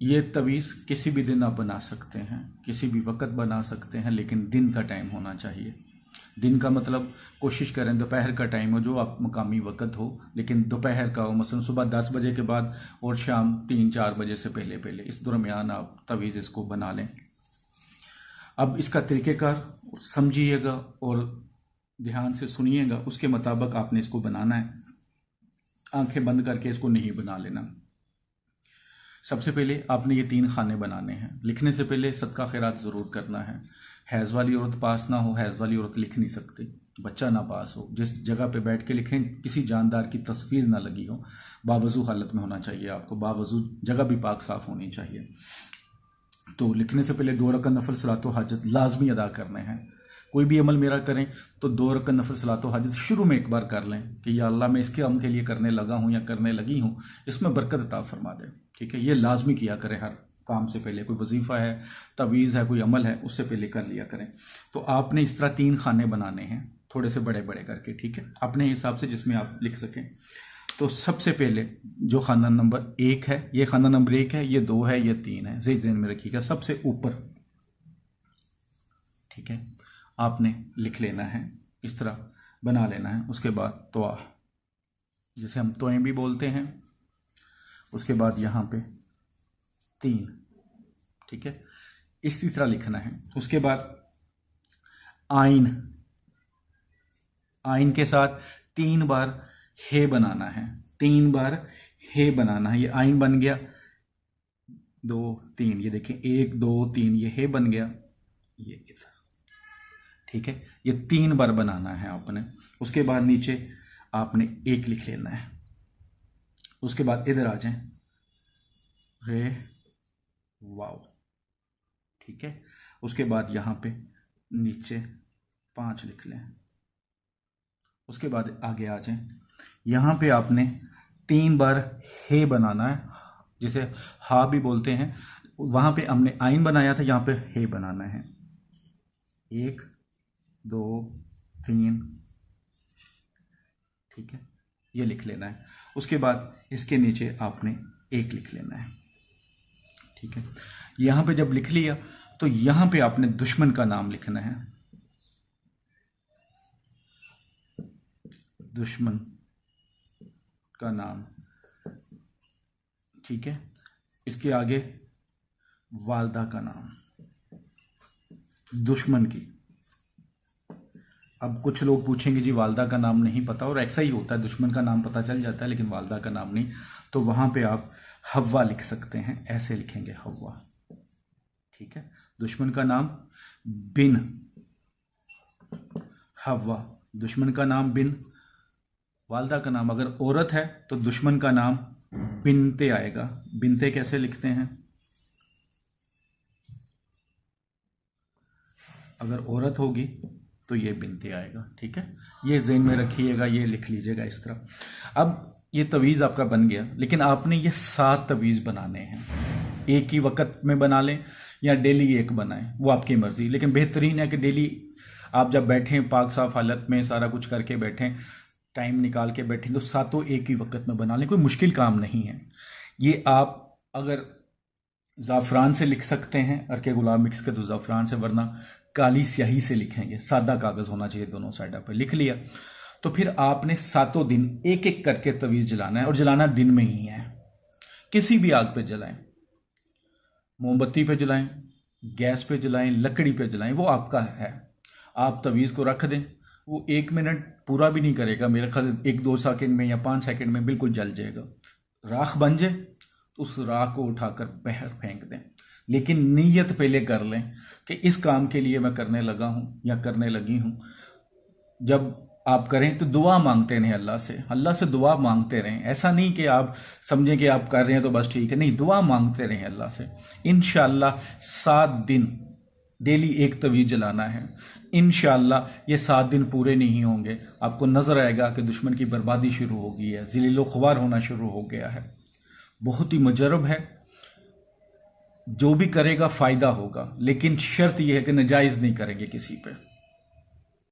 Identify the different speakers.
Speaker 1: ये तवीज़ किसी भी दिन आप बना सकते हैं, किसी भी वक्त बना सकते हैं, लेकिन दिन का टाइम होना चाहिए। दिन का मतलब कोशिश करें दोपहर का टाइम हो, जो आप मकामी वक्त हो, लेकिन दोपहर का हो, मसलन सुबह 10 बजे के बाद और शाम 3-4 बजे से पहले पहले, इस दरमियान आप तवीज़ इसको बना लें। अब इसका तरीक़ेकार समझिएगा और ध्यान से सुनिएगा, उसके मुताबिक आपने इसको बनाना है। आंखें बंद करके इसको नहीं बना लेना। सबसे पहले आपने ये 3 खाने बनाने हैं। लिखने से पहले सदका खैरात ज़रूर करना है। हैज़ वाली औरत पास ना हो, हैज़ वाली औरत लिख नहीं सकती, बच्चा ना पास हो, जिस जगह पे बैठ के लिखें किसी जानदार की तस्वीर ना लगी हो, बावजू हालत में होना चाहिए आपको, बावजू जगह भी पाक साफ होनी चाहिए। तो लिखने से पहले 2 रकात नफल सलातो हाजत लाजमी अदा करने हैं। कोई भी अमल मेरा करें तो 2 रकात नफल सलातो हाजत शुरू में एक बार कर लें कि या अल्लाह मैं इसके अमल के लिए करने लगा हूँ या करने लगी हूँ, इसमें बरकत अता फरमा दे। ठीक है, ये लाजमी किया करें हर काम से पहले। कोई वजीफ़ा है, तवीज़ है, कोई अमल है, उससे पहले कर लिया करें। तो आपने इस तरह 3 खाने बनाने हैं, थोड़े से बड़े बड़े करके। ठीक है, अपने हिसाब से जिसमें आप लिख सकें। तो सबसे पहले जो खाना नंबर 1 है, ये खाना नंबर 1 है, ये 2 है, ये 3 है, ज़हन में रखिएगा। सबसे ऊपर, ठीक है, आपने लिख लेना है, इस तरह बना लेना है। उसके बाद तवा, जिसे हम तोएं भी बोलते हैं। उसके बाद यहाँ पे 3, ठीक है, इसी तरह लिखना है। उसके बाद आइन, आइन के साथ 3 बार हे बनाना है, 3 बार हे बनाना है। ये आइन बन गया, 2 3, ये देखिए 1 2 3, ये हे बन गया, ये इधर। ठीक है, ये 3 बार बनाना है आपने। उसके बाद नीचे आपने 1 लिख लेना है। उसके बाद इधर आ जाएं, रे वाव। ठीक है, उसके बाद यहाँ पे नीचे 5 लिख लें। उसके बाद आगे आ जाएं, यहाँ पे आपने 3 बार हे बनाना है, जिसे हा भी बोलते हैं। वहाँ पे हमने आइन बनाया था, यहाँ पे हे बनाना है। 1 2 3, ठीक है, ये लिख लेना है। उसके बाद इसके नीचे आपने 1 लिख लेना है। ठीक है, यहाँ पे जब लिख लिया तो यहाँ पे आपने दुश्मन का नाम लिखना है, दुश्मन का नाम। ठीक है, इसके आगे वालदा का नाम, दुश्मन की। अब कुछ लोग पूछेंगे जी वालदा का नाम नहीं पता, और ऐसा ही होता है, दुश्मन का नाम पता चल जाता है लेकिन वालदा का नाम नहीं। तो वहां पे आप हव्वा लिख सकते हैं, ऐसे लिखेंगे हव्वा। ठीक है, दुश्मन का नाम बिन हव्वा, दुश्मन का नाम बिन, वालदा का नाम अगर औरत है तो दुश्मन का नाम बिनते आएगा। बिनते कैसे लिखते हैं? अगर औरत होगी तो ये बिनते आएगा। ठीक है, ये ज़हन में रखिएगा, ये लिख लीजिएगा इस तरह। अब ये तवीज़ आपका बन गया, लेकिन आपने ये 7 तवीज़ बनाने हैं। एक ही वक्त में बना लें या डेली एक बनाएं, वो आपकी मर्जी। लेकिन बेहतरीन है कि डेली आप जब बैठें पाक साफ हालत में, सारा कुछ करके बैठें, टाइम निकाल के बैठें, तो 7 एक ही वक्त में बना लें। कोई मुश्किल काम नहीं है ये। आप अगर ज़ाफ़रान से लिख सकते हैं, अरके गुलाब मिक्स के तो ज़ाफ़रान से, वरना काली स्याही से लिखेंगे, सादा कागज़ होना चाहिए दोनों साइड पर। लिख लिया तो फिर आपने 7 दिन एक एक करके तवीज़ जलाना है, और जलाना दिन में ही है। किसी भी आग पे जलाएं, मोमबत्ती पे जलाएं, गैस पे जलाएं, लकड़ी पे जलाएं, वो आपका है। आप तवीज़ को रख दें, वो 1 मिनट पूरा भी नहीं करेगा, मेरे ख्याल 1-2 सेकंड में या 5 सेकंड में बिल्कुल जल जाएगा। राख बन जाए तो उस राख को उठाकर बाहर फेंक दें। लेकिन नीयत पहले कर लें कि इस काम के लिए मैं करने लगा हूं या करने लगी हूं। जब आप करें तो दुआ मांगते रहें अल्लाह से दुआ मांगते रहें। ऐसा नहीं कि आप समझें कि आप कर रहे हैं तो बस ठीक है, नहीं, दुआ मांगते रहें अल्लाह से। इंशाअल्लाह 7 दिन डेली एक तवीज़ जलाना है। इंशाअल्लाह ये 7 दिन पूरे नहीं होंगे, आपको नजर आएगा कि दुश्मन की बर्बादी शुरू हो गई है, ज़िल्लो ख्वार होना शुरू हो गया है। बहुत ही मुजर्रब है, जो भी करेगा फायदा होगा, लेकिन शर्त यह है कि नजायज़ नहीं करेंगे किसी पे।